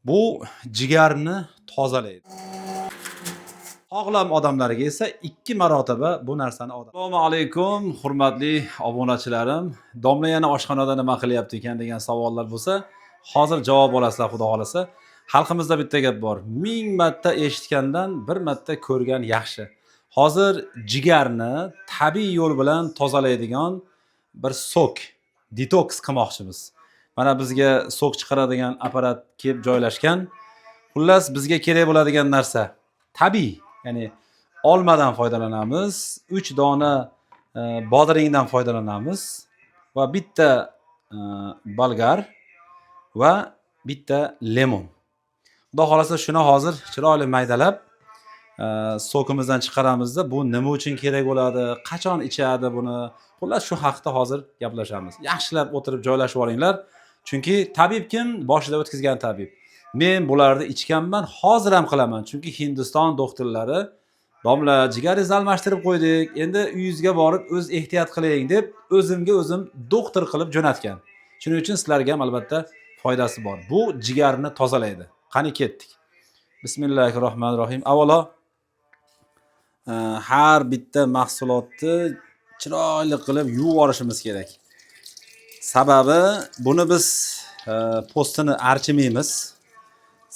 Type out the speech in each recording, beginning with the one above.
Bu jigarni tozalaydi. Sog'lom odamlarga esa 2 marotaba bu narsani Assalomu alaykum, hurmatli obunachilarim. Domla yana oshxonada nima qilyapti ekan degan savollar bo'lsa, hozir javob olasizlar xudo xolasa. Xalqimizda bitta gap bor. 1000 marta eshitgandan bir marta ko'rgan yaxshi. Hozir jigarni tabiiy yo'l bilan tozalaydigan bir sok, detoks qilmoqchimiz. Mana bizga sok chiqaradigan apparat kelib joylashgan. Xullas bizga kerak bo'ladigan narsa tabiiy, ya'ni olmadan foydalanamiz, 3 dona bodringdan foydalanamiz va bitta bolgar va bitta lemon. Xudo xolasa shuni hozir chiroyli maydalab sokimizdan chiqaramizda bu nima uchun kerak bo'ladi, qachon ichadi buni. Xullas shu haqda hozir gaplashamiz. Yaxshilab o'tirib joylashib olinglar. Chunki tabib kim? Boshida o'tkazgan tabib. Men bularni ichganman, hozir ham qilaman. Chunki Hindiston doktorlari domla jigaringizni almashtirib qo'ydik. Endi uyingizga borib o'z ehtiyot qiling deb o'zimga o'zim doktor qilib jo'natgan. Shuning uchun sizlarga ham albatta foydasi bor. Bu jigarni tozalaydi. Qani ketdik. Bismillahirrohmanirrohim. Avvalo har bitta mahsulotni chiroyli qilib yuvib olishimiz kerak. Sababi buni biz postini archimaymiz.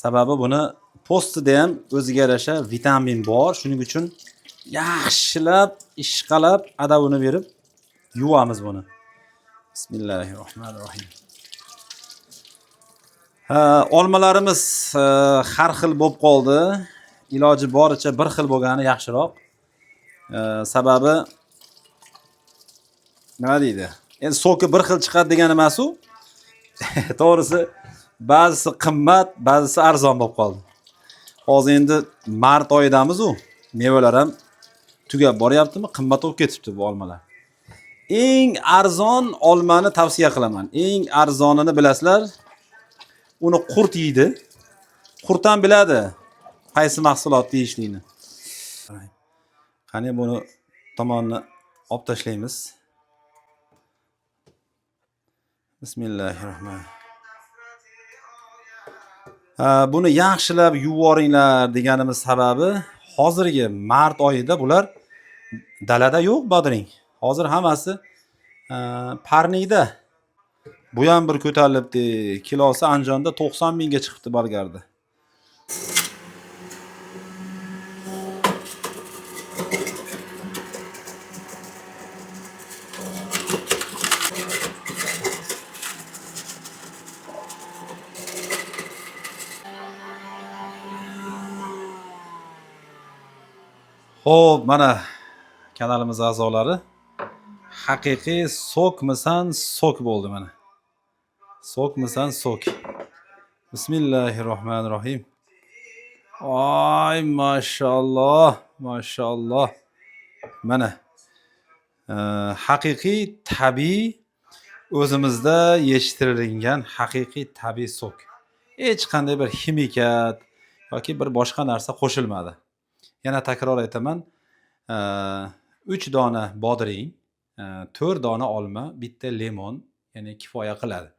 Sababi buni postida ham o'ziga yarasha vitamin bor. Shuning uchun yaxshilab, ishqalab adabini berib yuvamiz buni. Bismillahirrohmanirrohim. Olmalarimiz har xil bo'lib qoldi. Iloji boricha bir xil bo'lgani yaxshiroq. Sababi nima deydi? Endi soki bir xil chiqadi degani emas u. To'g'risi ba'zisi qimmat, ba'zisi arzon bo'lib qoldi. Hozir endi mart oyidamiz u. Mevalar ham tugab boryaptimi? Qimmat bo'lib ketibdi bu olmalar. Eng arzon olmani tavsiya qilaman. Eng arzonini bilasizlar. Uni qurt yeydi. Qurt ham biladi qaysi mahsulot deyishlikni. Qani buni tomonni olib tashlaymiz. Bismillahirrohmanirrohim. Buni yaxshilab yuvoringlar deganimiz sababi hozirgi mart oyida bular dalada yo'q bodring. Hozir hammasi parniyda. Bu ham bir ko'tarilibdi. Kilosi Andijonda 90 mingga chiqibdi bolgarda. Xo'p, mana kanalimiz a'zolari haqiqiy sokmisan sok bo'ldi mana. Sokmisan sok. Bismillahirrohmanirrohim. Ay maşallah, maşallah. Mana haqiqiy tabiiy o'zimizda yetishtirilgan haqiqiy tabiiy sok. Hech qanday bir ximikat yoki bir boshqa narsa qo'shilmadi. Yana takror aytaman, 3 dona bodring, 4 dona olma, bitta lemon, ya'ni kifoya qiladi.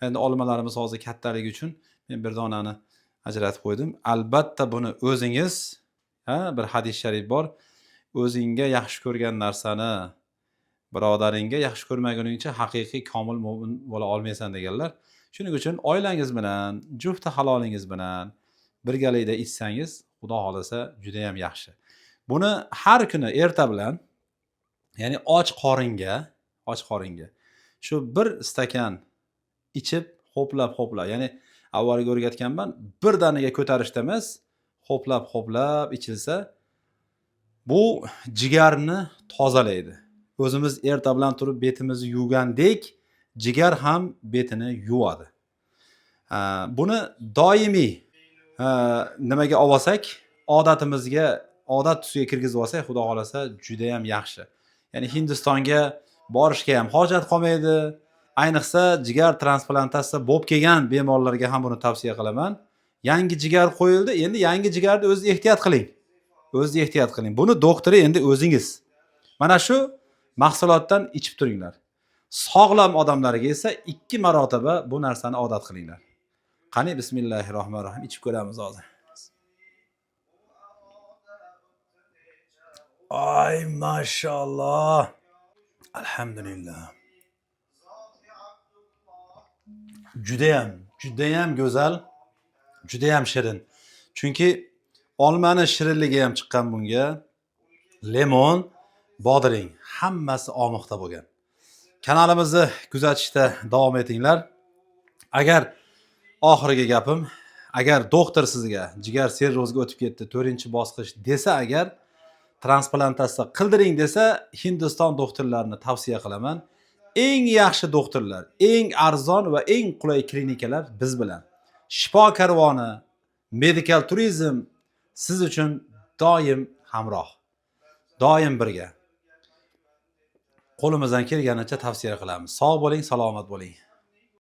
Endi olmalarimiz hozir kattaligi uchun men bir donani ajratib qo'ydim. Albatta buni o'zingiz, bir hadis sharif bor. O'zingga yaxshi ko'rgan narsani birodaringga yaxshi ko'rmaguningcha haqiqiy komil mo'min bo'la olmaysan deganlar. Shuning uchun oilangiz bilan, jufti halolingiz bilan birgalikda ichsangiz, xudo xolasa juda ham yaxshi. Buni har kuni erta bilan, ya'ni och qoringa shu bir stakan ichib ho'plab, ya'ni avvalgi o'rgatganman, bir daniga ko'tarishda emas, ho'plab ichilsa, bu jigarni tozalaydi. O'zimiz erta bilan turib betimizni yuvgandek, jigar ham betini yuvadi. Buni doimiy nimaga olsak, odatimizga, odat tusiga kirgizib olsak, xudo xolasa juda ham yaxshi. Ya'ni Hindistonga borishga ham hojat qolmaydi. Ayniqsa jigar transplantatsiya bo'lib kelgan bemorlarga ham buni tavsiya qilaman. Yangi jigar qo'yildi, endi yangi jigarni o'zingiz ehtiyot qiling. O'zingiz ehtiyot qiling. Buni doktori endi o'zingiz. Mana shu mahsulotdan ichib turinglar. Sog'lom odamlarga esa 2 marotaba bu narsani odat qilinglar. Qani bismillahirrohmanirrohim ichib ko'ramiz hozir. Ay maşallah. Alhamdulillah. Judayam go'zal, judayam shirin. Chunki olmani shirinligi ham chiqqan bunga. Lemon, bodring hammasi omoqda bo'lgan. Kanalimizni kuzatishda davom etinglar. Agar oxirgi gapim, agar doktor sizga jigar sirroziga o'tib ketdi, 4-bosqich desa, agar transplantatsiya qildiring desa, Hindiston doktorlarini tavsiya qilaman. Eng yaxshi doktorlar, eng arzon va eng qulay klinikalar biz bilan. Shifo karvoni, medical turizm siz uchun doim hamroh, doim birga. Qo'limizdan kelganicha tavsiya qilamiz. Sog' bo'ling, salomat bo'ling.